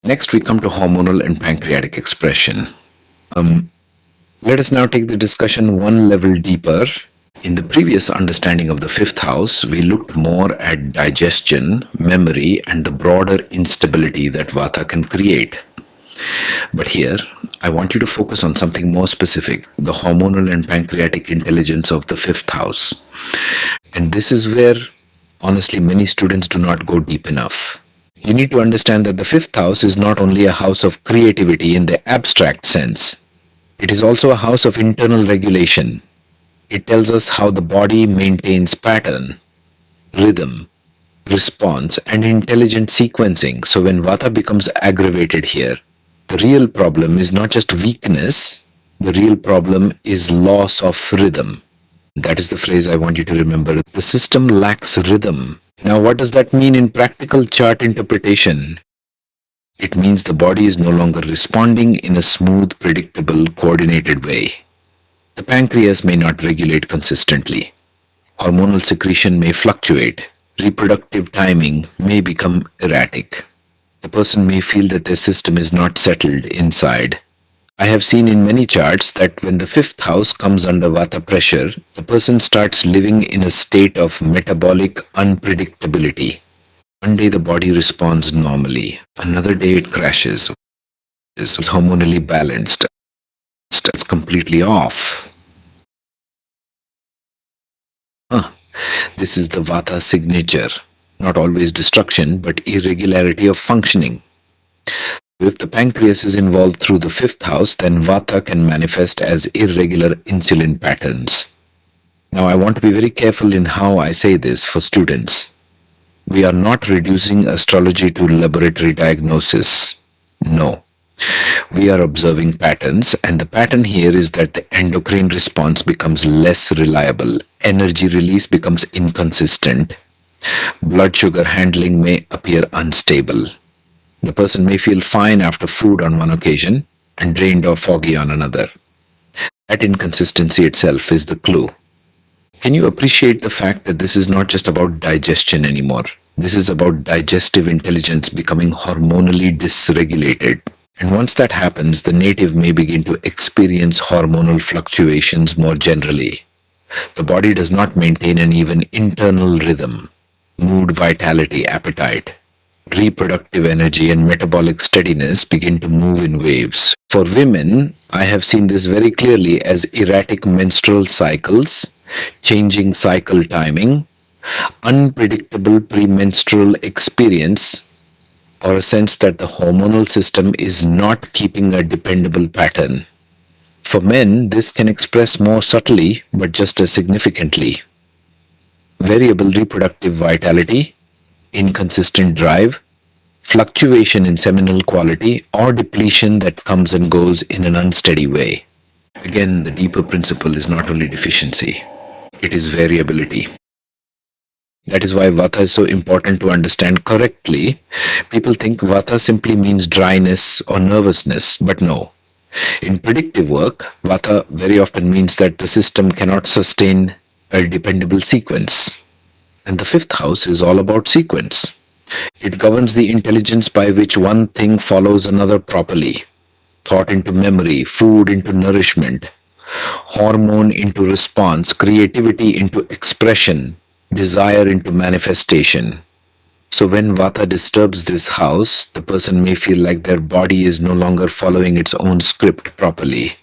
Next, we come to hormonal and pancreatic expression. Let us now take the discussion one level deeper. In the previous understanding of the fifth house, we looked more at digestion, memory, and the broader instability that Vata can create. But here, I want you to focus on something more specific, the hormonal and pancreatic intelligence of the fifth house. And this is where, honestly, many students do not go deep enough. You need to understand that the fifth house is not only a house of creativity in the abstract sense, it is also a house of internal regulation. It tells us how the body maintains pattern, rhythm, response, and intelligent sequencing. So when Vata becomes aggravated here, the real problem is not just weakness, the real problem is loss of rhythm. That is the phrase I want you to remember. The system lacks rhythm. Now, what does that mean in practical chart interpretation? It means the body is no longer responding in a smooth, predictable, coordinated way. The pancreas may not regulate consistently. Hormonal secretion may fluctuate. Reproductive timing may become erratic. The person may feel that their system is not settled inside. I have seen in many charts that when the fifth house comes under Vata pressure, the person starts living in a state of metabolic unpredictability. One day the body responds normally, another day it crashes, is hormonally balanced, it's completely off. This is the Vata signature, not always destruction, but irregularity of functioning. If the pancreas is involved through the fifth house, then Vata can manifest as irregular insulin patterns. Now, I want to be very careful in how I say this for students. We are not reducing astrology to laboratory diagnosis. No. We are observing patterns, and the pattern here is that the endocrine response becomes less reliable, energy release becomes inconsistent, blood sugar handling may appear unstable. The person may feel fine after food on one occasion and drained or foggy on another. That inconsistency itself is the clue. Can you appreciate the fact that this is not just about digestion anymore? This is about digestive intelligence becoming hormonally dysregulated. And once that happens, the native may begin to experience hormonal fluctuations more generally. The body does not maintain an even internal rhythm, mood, vitality, appetite. Reproductive energy and metabolic steadiness begin to move in waves. For women, I have seen this very clearly as erratic menstrual cycles, changing cycle timing, unpredictable premenstrual experience, or a sense that the hormonal system is not keeping a dependable pattern. For men, this can express more subtly but just as significantly. Variable reproductive vitality, inconsistent drive, fluctuation in seminal quality, or depletion that comes and goes in an unsteady way. Again, the deeper principle is not only deficiency, it is variability. That is why Vata is so important to understand correctly. People think Vata simply means dryness or nervousness, but no. In predictive work, Vata very often means that the system cannot sustain a dependable sequence. And the fifth house is all about sequence. It governs the intelligence by which one thing follows another properly. Thought into memory, food into nourishment, hormone into response, creativity into expression, desire into manifestation. So when Vata disturbs this house, the person may feel like their body is no longer following its own script properly.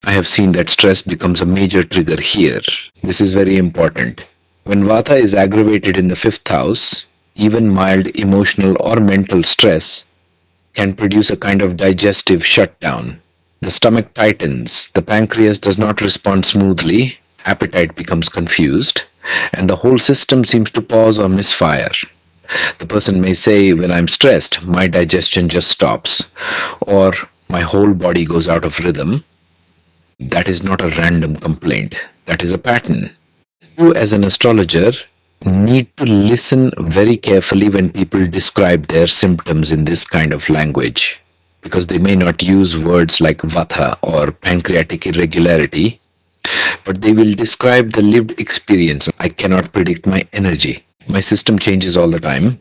I have seen that stress becomes a major trigger here. This is very important. When Vata is aggravated in the fifth house, even mild emotional or mental stress can produce a kind of digestive shutdown. The stomach tightens, the pancreas does not respond smoothly, appetite becomes confused, and the whole system seems to pause or misfire. The person may say, when I'm stressed, my digestion just stops, or my whole body goes out of rhythm. That is not a random complaint. That is a pattern. You, as an astrologer, need to listen very carefully when people describe their symptoms in this kind of language, because they may not use words like Vata or pancreatic irregularity, but they will describe the lived experience. I cannot predict my energy. My system changes all the time.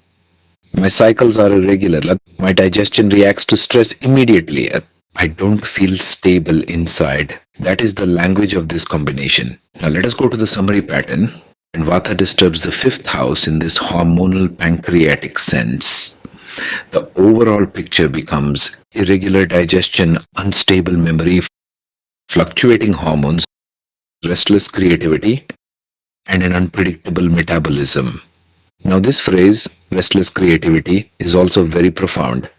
My cycles are irregular. My digestion reacts to stress immediately. I don't feel stable inside. That is the language of this combination. Now let us go to the summary pattern. When Vata disturbs the fifth house in this hormonal pancreatic sense, the overall picture becomes irregular digestion, unstable memory, fluctuating hormones, restless creativity, and an unpredictable metabolism. Now, this phrase, restless creativity, is also very profound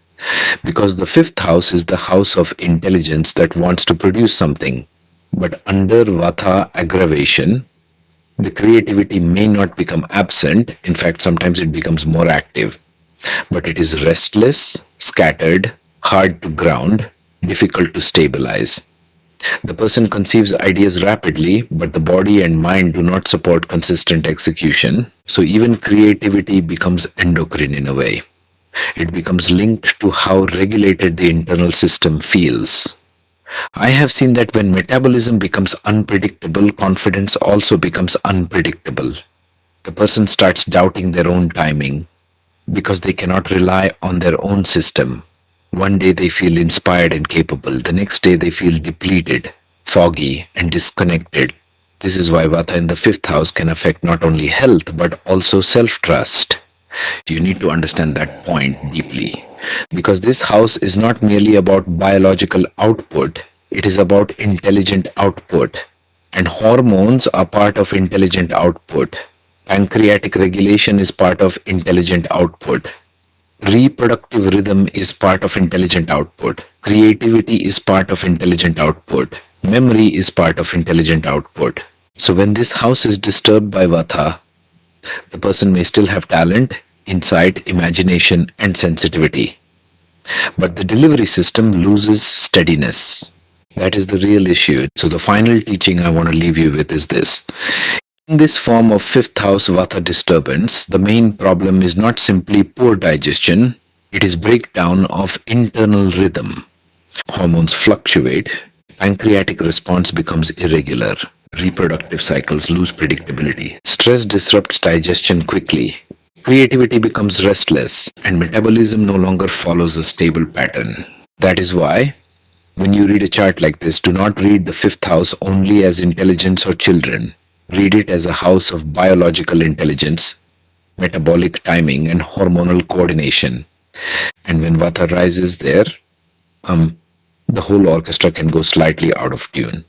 because the fifth house is the house of intelligence that wants to produce something. But under Vata aggravation, the creativity may not become absent. In fact, sometimes it becomes more active. But it is restless, scattered, hard to ground, difficult to stabilize. The person conceives ideas rapidly, but the body and mind do not support consistent execution. So even creativity becomes endocrine in a way. It becomes linked to how regulated the internal system feels. I have seen that when metabolism becomes unpredictable, confidence also becomes unpredictable. The person starts doubting their own timing because they cannot rely on their own system. One day they feel inspired and capable. The next day they feel depleted, foggy, and disconnected. This is why Vata in the fifth house can affect not only health but also self-trust. You need to understand that point deeply. Because this house is not merely about biological output, it is about intelligent output. And hormones are part of intelligent output. Pancreatic regulation is part of intelligent output. Reproductive rhythm is part of intelligent output. Creativity is part of intelligent output. Memory is part of intelligent output. So when this house is disturbed by Vata, the person may still have talent, insight, imagination, and sensitivity. But the delivery system loses steadiness. That is the real issue. So the final teaching I want to leave you with is this. In this form of fifth house Vata disturbance, the main problem is not simply poor digestion, it is breakdown of internal rhythm. Hormones fluctuate, pancreatic response becomes irregular, reproductive cycles lose predictability, stress disrupts digestion quickly, creativity becomes restless, and metabolism no longer follows a stable pattern. That is why, when you read a chart like this, do not read the fifth house only as intelligence or children. Read it as a house of biological intelligence, metabolic timing, and hormonal coordination. And when Vata rises there, the whole orchestra can go slightly out of tune.